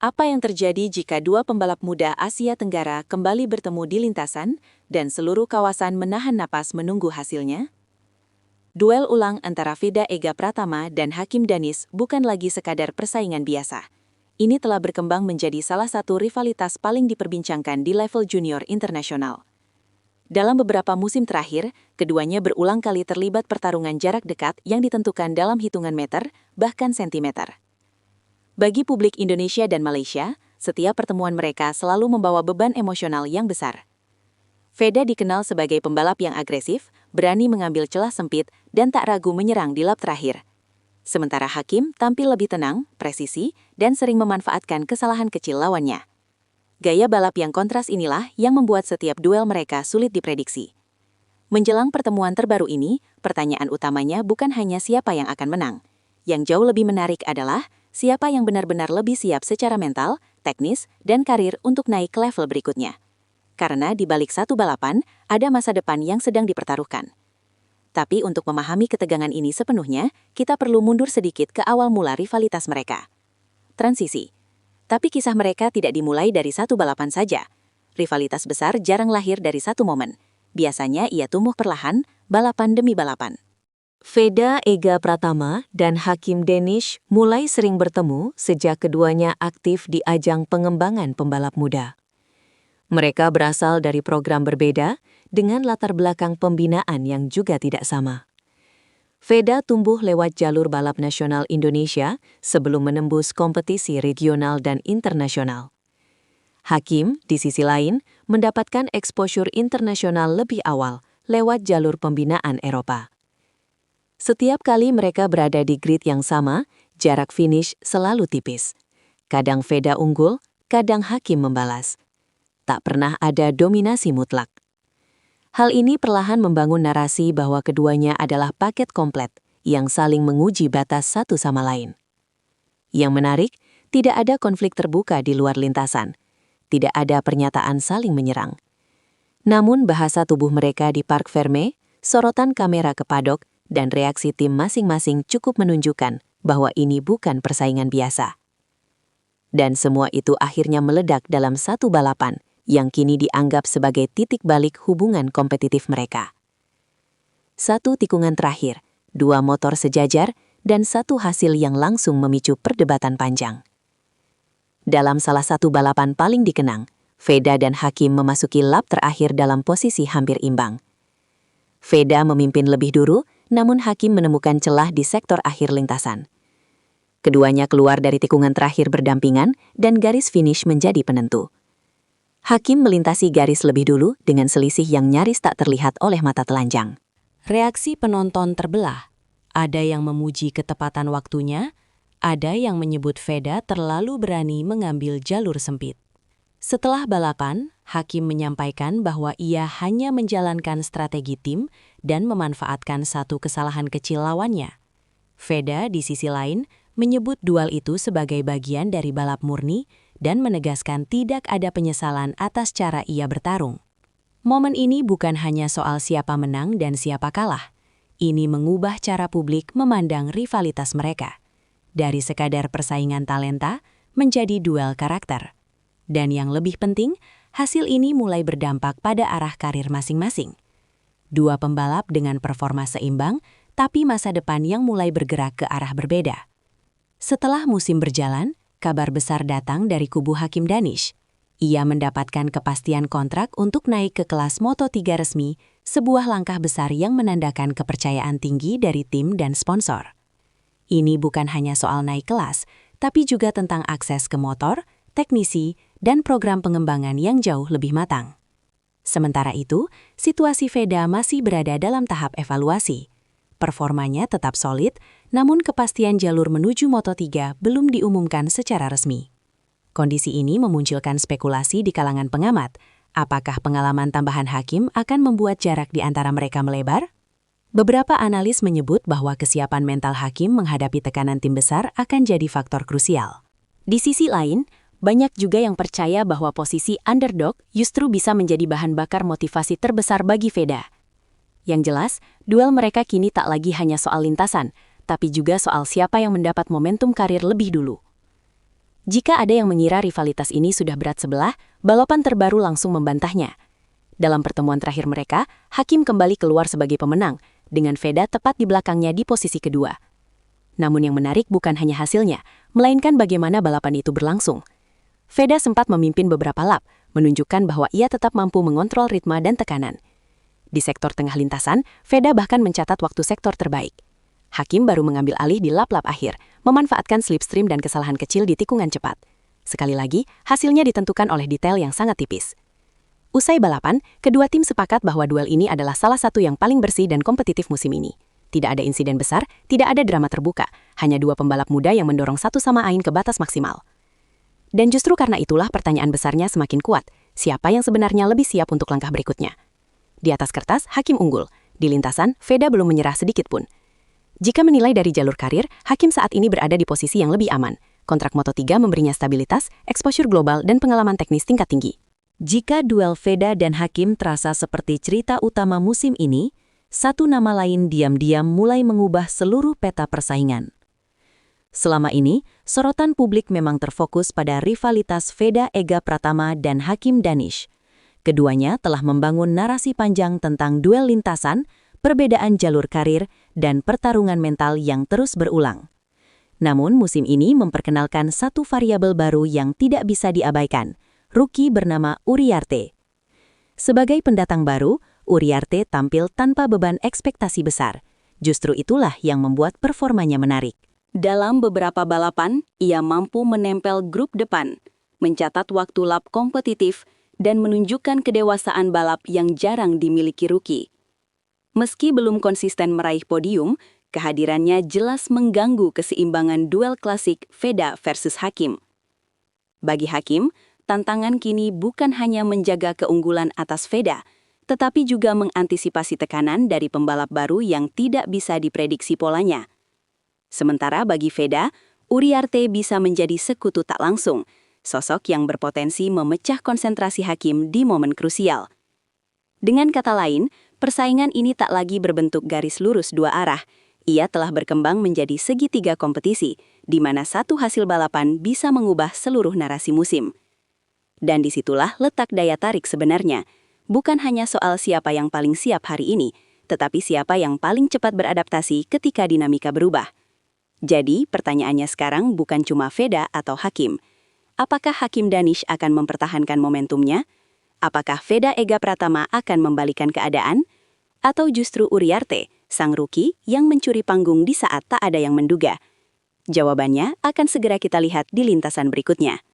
Apa yang terjadi jika dua pembalap muda Asia Tenggara kembali bertemu di lintasan dan seluruh kawasan menahan napas menunggu hasilnya? Duel ulang antara Veda Ega Pratama dan Hakim Danis bukan lagi sekadar persaingan biasa. Ini telah berkembang menjadi salah satu rivalitas paling diperbincangkan di level junior internasional. Dalam beberapa musim terakhir, keduanya berulang kali terlibat pertarungan jarak dekat yang ditentukan dalam hitungan meter, bahkan sentimeter. Bagi publik Indonesia dan Malaysia, setiap pertemuan mereka selalu membawa beban emosional yang besar. Veda dikenal sebagai pembalap yang agresif, berani mengambil celah sempit, dan tak ragu menyerang di lap terakhir. Sementara Hakim tampil lebih tenang, presisi, dan sering memanfaatkan kesalahan kecil lawannya. Gaya balap yang kontras inilah yang membuat setiap duel mereka sulit diprediksi. Menjelang pertemuan terbaru ini, pertanyaan utamanya bukan hanya siapa yang akan menang. Yang jauh lebih menarik adalah siapa yang benar-benar lebih siap secara mental, teknis, dan karir untuk naik ke level berikutnya. Karena di balik satu balapan, ada masa depan yang sedang dipertaruhkan. Tapi untuk memahami ketegangan ini sepenuhnya, kita perlu mundur sedikit ke awal mula rivalitas mereka. Transisi. Tapi kisah mereka tidak dimulai dari satu balapan saja. Rivalitas besar jarang lahir dari satu momen. Biasanya ia tumbuh perlahan, balapan demi balapan. Veda Ega Pratama dan Hakim Danis mulai sering bertemu sejak keduanya aktif di ajang pengembangan pembalap muda. Mereka berasal dari program berbeda dengan latar belakang pembinaan yang juga tidak sama. Veda tumbuh lewat jalur balap nasional Indonesia sebelum menembus kompetisi regional dan internasional. Hakim, di sisi lain, mendapatkan exposure internasional lebih awal lewat jalur pembinaan Eropa. Setiap kali mereka berada di grid yang sama, jarak finish selalu tipis. Kadang Veda unggul, kadang Hakim membalas. Tak pernah ada dominasi mutlak. Hal ini perlahan membangun narasi bahwa keduanya adalah paket komplet yang saling menguji batas satu sama lain. Yang menarik, tidak ada konflik terbuka di luar lintasan. Tidak ada pernyataan saling menyerang. Namun bahasa tubuh mereka di Parc Fermé, sorotan kamera ke padok, dan reaksi tim masing-masing cukup menunjukkan bahwa ini bukan persaingan biasa. Dan semua itu akhirnya meledak dalam satu balapan yang kini dianggap sebagai titik balik hubungan kompetitif mereka. Satu tikungan terakhir, dua motor sejajar, dan satu hasil yang langsung memicu perdebatan panjang. Dalam salah satu balapan paling dikenang, Veda dan Hakim memasuki lap terakhir dalam posisi hampir imbang. Veda memimpin lebih dulu, namun Hakim menemukan celah di sektor akhir lintasan. Keduanya keluar dari tikungan terakhir berdampingan dan garis finish menjadi penentu. Hakim melintasi garis lebih dulu dengan selisih yang nyaris tak terlihat oleh mata telanjang. Reaksi penonton terbelah. Ada yang memuji ketepatan waktunya, ada yang menyebut Veda terlalu berani mengambil jalur sempit. Setelah balapan, Hakim menyampaikan bahwa ia hanya menjalankan strategi tim dan memanfaatkan satu kesalahan kecil lawannya. Veda, di sisi lain, menyebut duel itu sebagai bagian dari balap murni dan menegaskan tidak ada penyesalan atas cara ia bertarung. Momen ini bukan hanya soal siapa menang dan siapa kalah. Ini mengubah cara publik memandang rivalitas mereka. Dari sekadar persaingan talenta menjadi duel karakter. Dan yang lebih penting, hasil ini mulai berdampak pada arah karir masing-masing. Dua pembalap dengan performa seimbang, tapi masa depan yang mulai bergerak ke arah berbeda. Setelah musim berjalan, kabar besar datang dari kubu Hakim Danis. Ia mendapatkan kepastian kontrak untuk naik ke kelas Moto3 resmi, sebuah langkah besar yang menandakan kepercayaan tinggi dari tim dan sponsor. Ini bukan hanya soal naik kelas, tapi juga tentang akses ke motor, teknisi, dan program pengembangan yang jauh lebih matang. Sementara itu, situasi Veda masih berada dalam tahap evaluasi. Performanya tetap solid, namun kepastian jalur menuju Moto3 belum diumumkan secara resmi. Kondisi ini memunculkan spekulasi di kalangan pengamat. Apakah pengalaman tambahan Hakim akan membuat jarak di antara mereka melebar? Beberapa analis menyebut bahwa kesiapan mental Hakim menghadapi tekanan tim besar akan jadi faktor krusial. Di sisi lain, banyak juga yang percaya bahwa posisi underdog justru bisa menjadi bahan bakar motivasi terbesar bagi Veda. Yang jelas, duel mereka kini tak lagi hanya soal lintasan, tapi juga soal siapa yang mendapat momentum karir lebih dulu. Jika ada yang mengira rivalitas ini sudah berat sebelah, balapan terbaru langsung membantahnya. Dalam pertemuan terakhir mereka, Hakim kembali keluar sebagai pemenang, dengan Veda tepat di belakangnya di posisi kedua. Namun yang menarik bukan hanya hasilnya, melainkan bagaimana balapan itu berlangsung. Veda sempat memimpin beberapa lap, menunjukkan bahwa ia tetap mampu mengontrol ritme dan tekanan. Di sektor tengah lintasan, Veda bahkan mencatat waktu sektor terbaik. Hakim baru mengambil alih di lap-lap akhir, memanfaatkan slipstream dan kesalahan kecil di tikungan cepat. Sekali lagi, hasilnya ditentukan oleh detail yang sangat tipis. Usai balapan, kedua tim sepakat bahwa duel ini adalah salah satu yang paling bersih dan kompetitif musim ini. Tidak ada insiden besar, tidak ada drama terbuka, hanya dua pembalap muda yang mendorong satu sama lain ke batas maksimal. Dan justru karena itulah pertanyaan besarnya semakin kuat, siapa yang sebenarnya lebih siap untuk langkah berikutnya? Di atas kertas, Hakim unggul. Di lintasan, Veda belum menyerah sedikit pun. Jika menilai dari jalur karir, Hakim saat ini berada di posisi yang lebih aman. Kontrak Moto3 memberinya stabilitas, exposure global, dan pengalaman teknis tingkat tinggi. Jika duel Veda dan Hakim terasa seperti cerita utama musim ini, satu nama lain diam-diam mulai mengubah seluruh peta persaingan. Selama ini, sorotan publik memang terfokus pada rivalitas Veda Ega Pratama dan Hakim Danish. Keduanya telah membangun narasi panjang tentang duel lintasan, perbedaan jalur karir, dan pertarungan mental yang terus berulang. Namun musim ini memperkenalkan satu variabel baru yang tidak bisa diabaikan, rookie bernama Uriarte. Sebagai pendatang baru, Uriarte tampil tanpa beban ekspektasi besar. Justru itulah yang membuat performanya menarik. Dalam beberapa balapan, ia mampu menempel grup depan, mencatat waktu lap kompetitif, dan menunjukkan kedewasaan balap yang jarang dimiliki rookie. Meski belum konsisten meraih podium, kehadirannya jelas mengganggu keseimbangan duel klasik Veda versus Hakim. Bagi Hakim, tantangan kini bukan hanya menjaga keunggulan atas Veda, tetapi juga mengantisipasi tekanan dari pembalap baru yang tidak bisa diprediksi polanya. Sementara bagi Veda, Uriarte bisa menjadi sekutu tak langsung, sosok yang berpotensi memecah konsentrasi Hakim di momen krusial. Dengan kata lain, persaingan ini tak lagi berbentuk garis lurus dua arah. Ia telah berkembang menjadi segitiga kompetisi, di mana satu hasil balapan bisa mengubah seluruh narasi musim. Dan disitulah letak daya tarik sebenarnya. Bukan hanya soal siapa yang paling siap hari ini, tetapi siapa yang paling cepat beradaptasi ketika dinamika berubah. Jadi, pertanyaannya sekarang bukan cuma Veda atau Hakim. Apakah Hakim Danish akan mempertahankan momentumnya? Apakah Veda Ega Pratama akan membalikan keadaan? Atau justru Uriarte, sang rookie yang mencuri panggung di saat tak ada yang menduga? Jawabannya akan segera kita lihat di lintasan berikutnya.